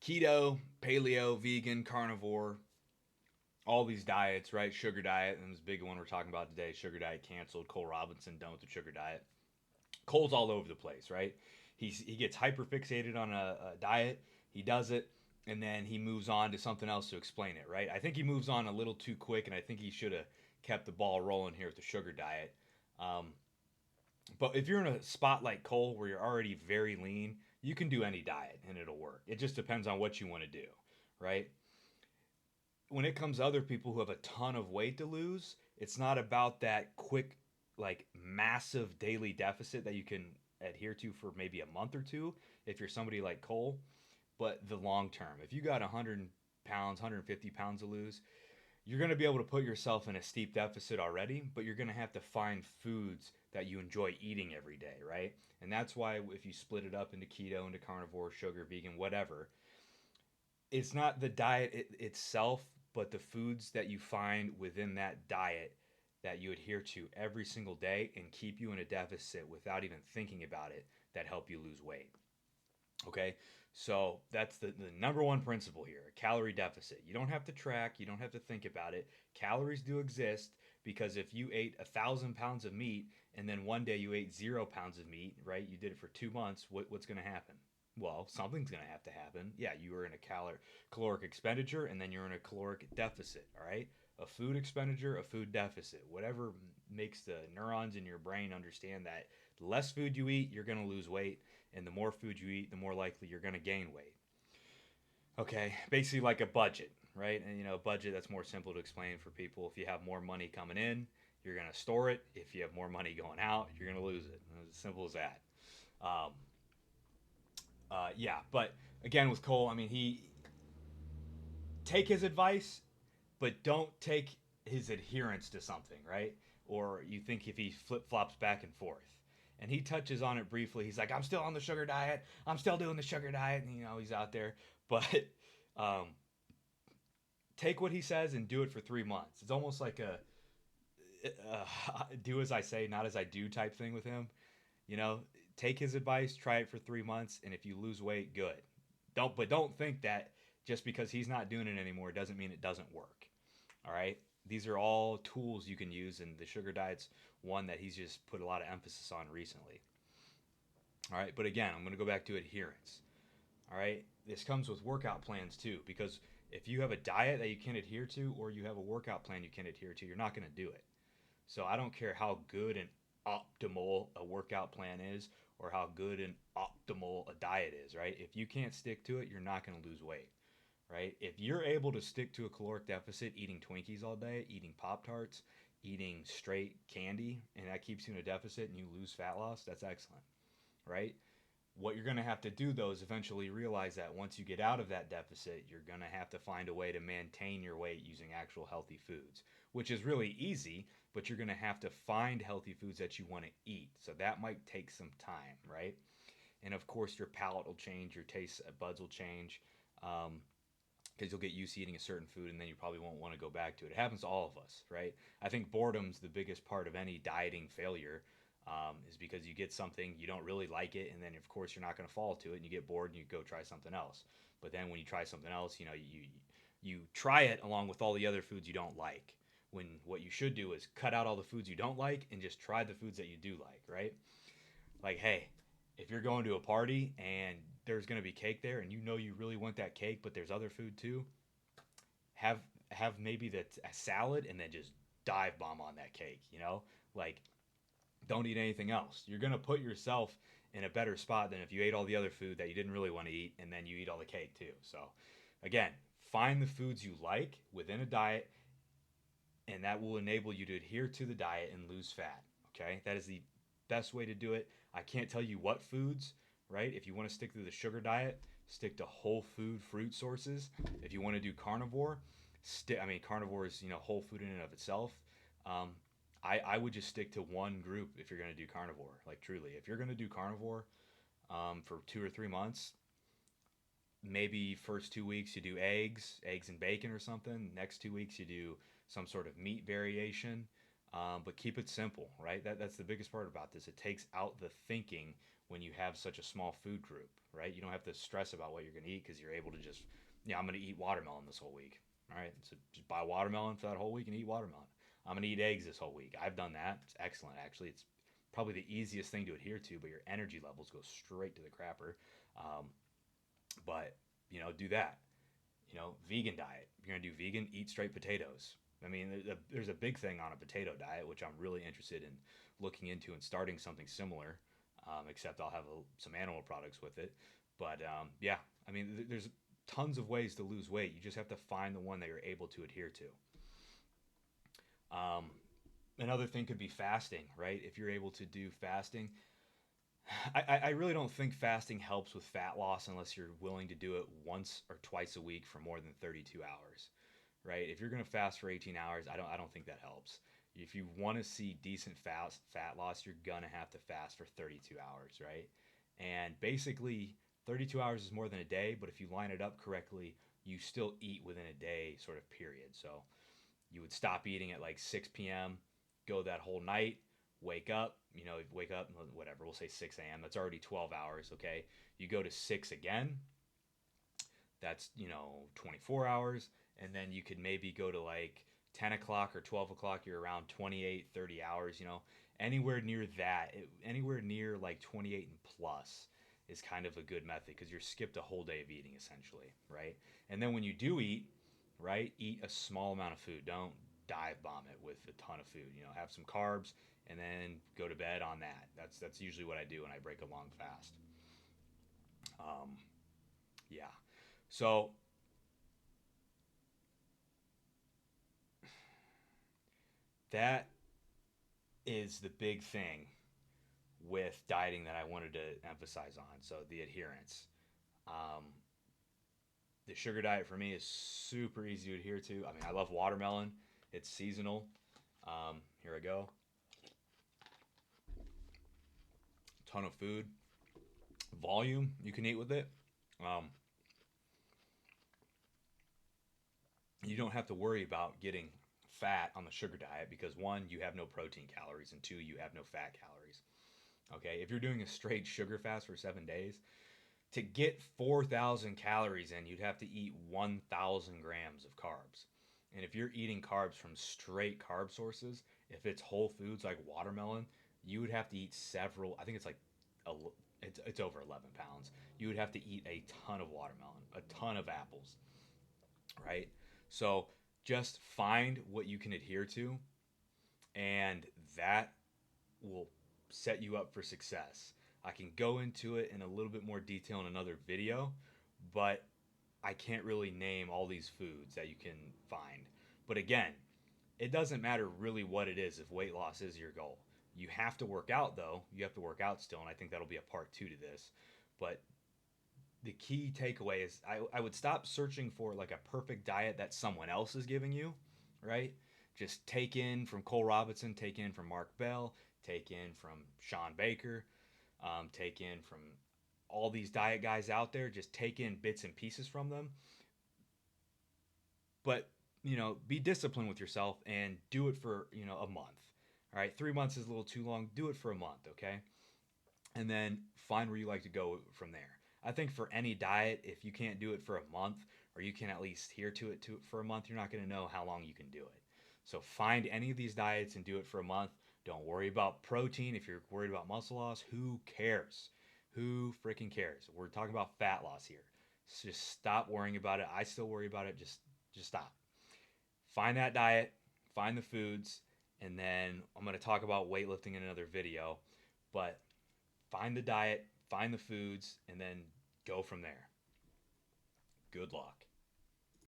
keto, paleo, vegan, carnivore, all these diets, right? Sugar diet, and this big one we're talking about today, sugar diet canceled. Cole Robinson done with the sugar diet. Cole's all over the place, right? He gets hyper fixated on a diet. He does it, and then he moves on to something else to explain it, right? I think he moves on a little too quick, and I think he should have kept the ball rolling here with the sugar diet. Um, but if you're in a spot like Cole where you're already very lean, you can do any diet and it'll work. It just depends on what you want to do, right? When it comes to other people who have a ton of weight to lose, it's not about that quick, like massive daily deficit that you can adhere to for maybe a month or two if you're somebody like Cole, but the long term. If you got 100 pounds, 150 pounds to lose, you're going to be able to put yourself in a steep deficit already, but you're going to have to find foods that you enjoy eating every day, right? And that's why if you split it up into keto, into carnivore, sugar, vegan, whatever, it's not the diet itself, but the foods that you find within that diet that you adhere to every single day and keep you in a deficit without even thinking about it that help you lose weight. Okay, so that's the number one principle here, a calorie deficit. You don't have to track, you don't have to think about it. Calories do exist because if you ate 1,000 pounds of meat and then one day you ate 0 pounds of meat, right? You did it for 2 months. What's going to happen? Well, something's going to have to happen. Yeah, you were in a caloric expenditure and then you're in a caloric deficit. All right, a food expenditure, a food deficit, whatever makes the neurons in your brain understand that the less food you eat, you're going to lose weight, and the more food you eat, the more likely you're going to gain weight. Okay, basically like a budget, right? And a budget that's more simple to explain for people. If you have more money coming in, you're going to store it. If you have more money going out, you're going to lose it. It's as simple as that. Um, yeah, but again with Cole, I mean, he take his advice, but don't take his adherence to something, right? Or you think if he flip flops back and forth. And he touches on it briefly. He's like, I'm still on the sugar diet. I'm still doing the sugar diet. And, he's out there. But um, take what he says and do it for 3 months. It's almost like a do as I say, not as I do type thing with him. You know, take his advice, try it for 3 months, and if you lose weight, good. Don't think that just because he's not doing it anymore doesn't mean it doesn't work. All right. These are all tools you can use, and the sugar diet's one that he's just put a lot of emphasis on recently. All right. But again, I'm going to go back to adherence. All right. This comes with workout plans too, because if you have a diet that you can't adhere to, or you have a workout plan you can't adhere to, you're not going to do it. So I don't care how good and optimal a workout plan is, or how good and optimal a diet is, right? If you can't stick to it, you're not going to lose weight, right? If you're able to stick to a caloric deficit, eating Twinkies all day, eating Pop Tarts, eating straight candy, and that keeps you in a deficit and you lose fat loss, that's excellent, right? What you're going to have to do though is eventually realize that once you get out of that deficit, you're going to have to find a way to maintain your weight using actual healthy foods, which is really easy, but you're going to have to find healthy foods that you want to eat. So that might take some time, right? And of course, your palate will change, your taste buds will change. Because you'll get used to eating a certain food and then you probably won't want to go back to it. It happens to all of us, right? I think boredom's the biggest part of any dieting failure, is because you get something, you don't really like it, and then of course you're not going to fall to it, and you get bored and you go try something else. But then when you try something else, you try it along with all the other foods you don't like. When what you should do is cut out all the foods you don't like and just try the foods that you do like, right? Like, hey, if you're going to a party and there's going to be cake there and you really want that cake, but there's other food too, have have maybe a salad and then just dive bomb on that cake, Like, don't eat anything else. You're going to put yourself in a better spot than if you ate all the other food that you didn't really want to eat and then you eat all the cake too. So, again, find the foods you like within a diet, and that will enable you to adhere to the diet and lose fat. Okay, that is the best way to do it. I can't tell you what foods, right? If you want to stick to the sugar diet, stick to whole food fruit sources. If you want to do carnivore, carnivore is whole food in and of itself. Um, I would just stick to one group if you're going to do carnivore. Like, truly, if you're going to do carnivore for 2 or 3 months, maybe first 2 weeks you do eggs and bacon or something. Next 2 weeks you do some sort of meat variation, but keep it simple, right? That's the biggest part about this. It takes out the thinking when you have such a small food group, right? You don't have to stress about what you're going to eat because you're able to just, yeah, I'm going to eat watermelon this whole week. All right, so just buy watermelon for that whole week and eat watermelon. I'm going to eat eggs this whole week. I've done that. It's excellent, actually. It's probably the easiest thing to adhere to, but your energy levels go straight to the crapper. Um, but, do that. Vegan diet. If you're going to do vegan, eat straight potatoes. I mean, there's a big thing on a potato diet, which I'm really interested in looking into and starting something similar, except I'll have some animal products with it. But yeah, I mean, there's tons of ways to lose weight. You just have to find the one that you're able to adhere to. Um, Another thing could be fasting, right? If you're able to do fasting, I really don't think fasting helps with fat loss unless you're willing to do it once or twice a week for more than 32 hours, right? If you're going to fast for 18 hours, I don't think that helps. If you want to see decent fat loss, you're going to have to fast for 32 hours, right? And basically 32 hours is more than a day, but if you line it up correctly, you still eat within a day sort of period. So you would stop eating at like 6 p.m., go that whole night, wake up, whatever, we'll say 6 a.m. That's already 12 hours, okay? You go to 6 again, that's, 24 hours. And then you could maybe go to like 10 o'clock or 12 o'clock, you're around 28, 30 hours, anywhere near that, anywhere near like 28 and plus is kind of a good method because you're skipped a whole day of eating essentially, right? And then when you do eat, right, eat a small amount of food. Don't dive bomb it with a ton of food. Have some carbs and then go to bed on that. That's usually what I do when I break a long fast. Um, yeah. So that is the big thing with dieting that I wanted to emphasize on. So the adherence. Um, the sugar diet for me is super easy to adhere to. I mean, I love watermelon. It's seasonal. Here I go. Ton of food. Volume you can eat with it. Um, you don't have to worry about getting fat on the sugar diet because one, you have no protein calories, and two, you have no fat calories. Okay, if you're doing a straight sugar fast for 7 days, to get 4,000 calories in, you'd have to eat 1,000 grams of carbs. And if you're eating carbs from straight carb sources, if it's whole foods like watermelon, you would have to eat several. I think it's like a, it's over 11 pounds. You would have to eat a ton of watermelon, a ton of apples, right? So just find what you can adhere to, and that will set you up for success. I can go into it in a little bit more detail in another video, but I can't really name all these foods that you can find. But again, it doesn't matter really what it is if weight loss is your goal. You have to work out though. You have to work out still, and I think that'll be a part two to this. But the key takeaway is I would stop searching for like a perfect diet that someone else is giving you, right? Just take in from Cole Robinson, take in from Mark Bell, take in from Sean Baker, take in from all these diet guys out there. Just take in bits and pieces from them. But, be disciplined with yourself and do it for, a month. All right, 3 months is a little too long. Do it for a month, okay? And then find where you like to go from there. I think for any diet, if you can't do it for a month or you can at least adhere to it for a month, you're not going to know how long you can do it. So find any of these diets and do it for a month. Don't worry about protein. If you're worried about muscle loss, who cares? Who freaking cares? We're talking about fat loss here. So just stop worrying about it. I still worry about it. Just stop. Find that diet, find the foods, and then I'm going to talk about weightlifting in another video. But find the diet, find the foods, and then go from there. Good luck.